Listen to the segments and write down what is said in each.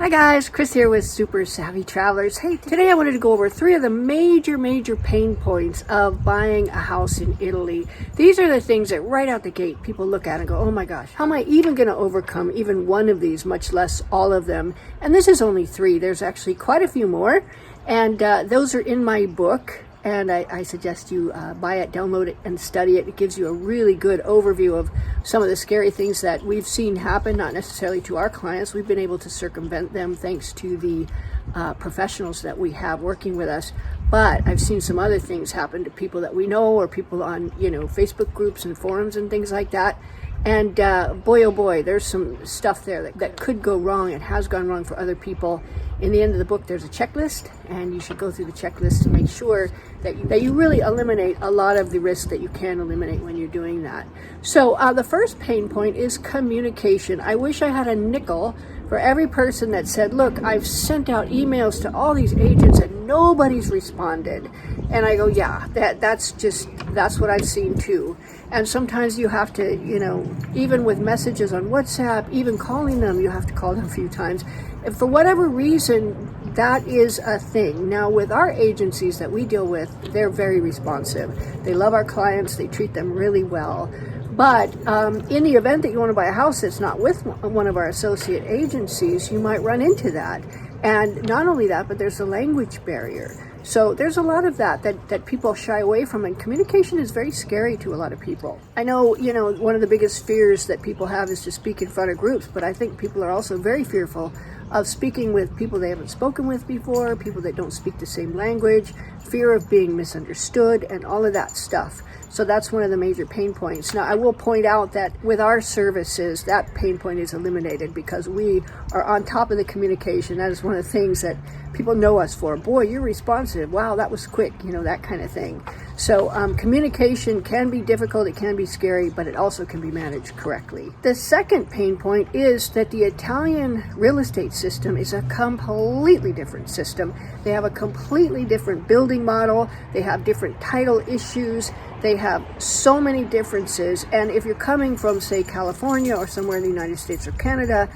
Hi guys, Chris here with Super Savvy Travelers. Hey, today I wanted to go over 3 of the major pain points of buying a house in Italy. These are the things that right out the gate people look at and go, oh my gosh, how am I even going to overcome even one of these, much less all of them? And this is only 3. There's actually quite a few more, and those are in my book. And I suggest you buy it, download it, and study it. It gives you a really good overview of some of the scary things that we've seen happen, not necessarily to our clients. We've been able to circumvent them thanks to the professionals that we have working with us. But I've seen some other things happen to people that we know, or people on, Facebook groups and forums and things like that. And boy, oh boy, there's some stuff there that could go wrong and has gone wrong for other people. In the end of the book, there's a checklist, and you should go through the checklist to make sure that you really eliminate a lot of the risk that you can eliminate when you're doing that. So the first pain point is communication. I wish I had a nickel for every person that said, look, I've sent out emails to all these agents and nobody's responded. And I go, yeah, that's what I've seen too. And sometimes you have to, even with messages on WhatsApp, even calling them, you have to call them a few times. And for whatever reason, that is a thing. Now, with our agencies that we deal with, they're very responsive. They love our clients. They treat them really well. But in the event that you want to buy a house that's not with one of our associate agencies, you might run into that. And not only that, but there's a language barrier. So there's a lot of that people shy away from, and communication is very scary to a lot of people. I know, one of the biggest fears that people have is to speak in front of groups, but I think people are also very fearful of speaking with people they haven't spoken with before, people that don't speak the same language, fear of being misunderstood, and all of that stuff. So that's one of the major pain points. Now, I will point out that with our services, that pain point is eliminated because we are on top of the communication. That is one of the things that people know us for. Boy, you're responsive. Wow, that was quick, that kind of thing. So communication can be difficult, it can be scary, but it also can be managed correctly. The second pain point is that the Italian real estate system is a completely different system. They have a completely different building model. They have different title issues. They have so many differences. And if you're coming from, say, California or somewhere in the United States or Canada,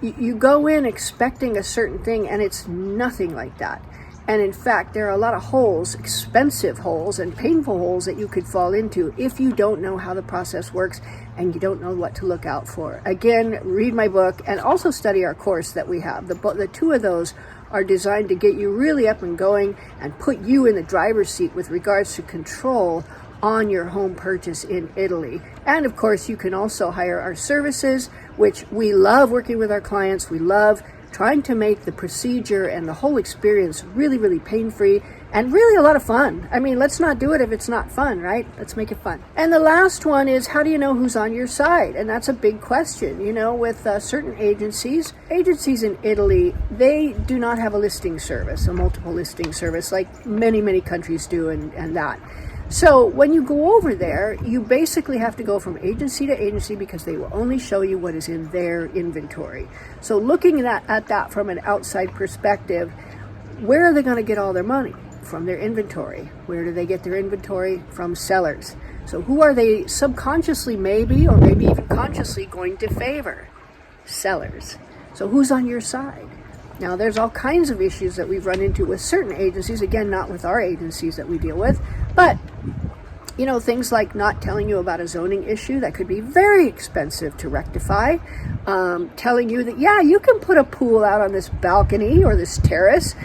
you go in expecting a certain thing, and it's nothing like that. And in fact, there are a lot of holes, expensive holes and painful holes that you could fall into if you don't know how the process works and you don't know what to look out for. Again, read my book and also study our course that we have. The 2 of those are designed to get you really up and going and put you in the driver's seat with regards to control on your home purchase in Italy. And of course, you can also hire our services, which we love working with our clients. We love trying to make the procedure and the whole experience really pain-free and really a lot of fun. I mean, let's not do it if it's not fun, right? Let's make it fun. And the last one is, how do you know who's on your side? And that's a big question. With certain agencies in Italy, they do not have a listing service, a multiple listing service, like many countries do, and that. So when you go over there, you basically have to go from agency to agency because they will only show you what is in their inventory. So looking at that from an outside perspective, where are they going to get all their money? From their inventory. Where do they get their inventory? From sellers. So who are they subconsciously maybe, or maybe even consciously going to favor? Sellers. So who's on your side? Now, there's all kinds of issues that we've run into with certain agencies, again, not with our agencies that we deal with, but things like not telling you about a zoning issue that could be very expensive to rectify, telling you that, yeah, you can put a pool out on this balcony or this terrace.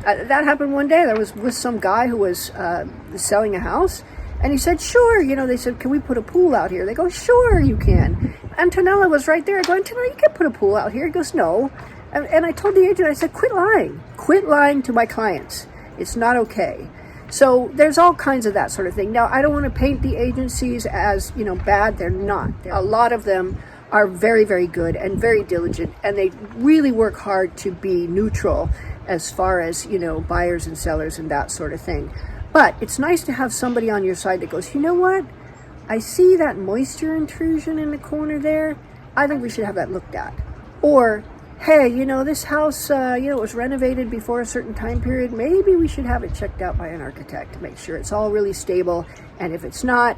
That happened one day. There was with some guy who was selling a house, and he said, sure. They said, can we put a pool out here? They go, sure, you can. Antonella was right there. I go, Antonella, you can put a pool out here. He goes, no. And I told the agent, I said, quit lying to my clients. It's not okay. So there's all kinds of that sort of thing. Now, I don't want to paint the agencies as, bad. They're not. A lot of them are very good and very diligent, and they really work hard to be neutral as far as, buyers and sellers and that sort of thing. But it's nice to have somebody on your side that goes, you know what? I see that moisture intrusion in the corner there. I think we should have that looked at. Or, hey, this house, it was renovated before a certain time period. Maybe we should have it checked out by an architect to make sure it's all really stable. And if it's not,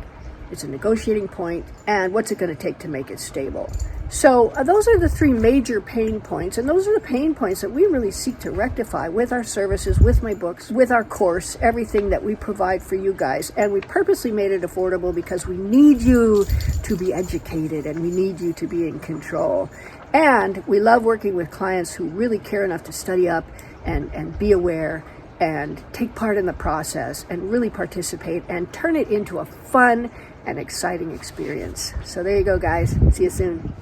it's a negotiating point. And what's it going to take to make it stable? So those are the three major pain points, and those are the pain points that we really seek to rectify with our services, with my books, with our course, everything that we provide for you guys. And we purposely made it affordable because we need you to be educated and we need you to be in control. And we love working with clients who really care enough to study up and be aware and take part in the process and really participate and turn it into a fun and exciting experience. So there you go, guys. See you soon.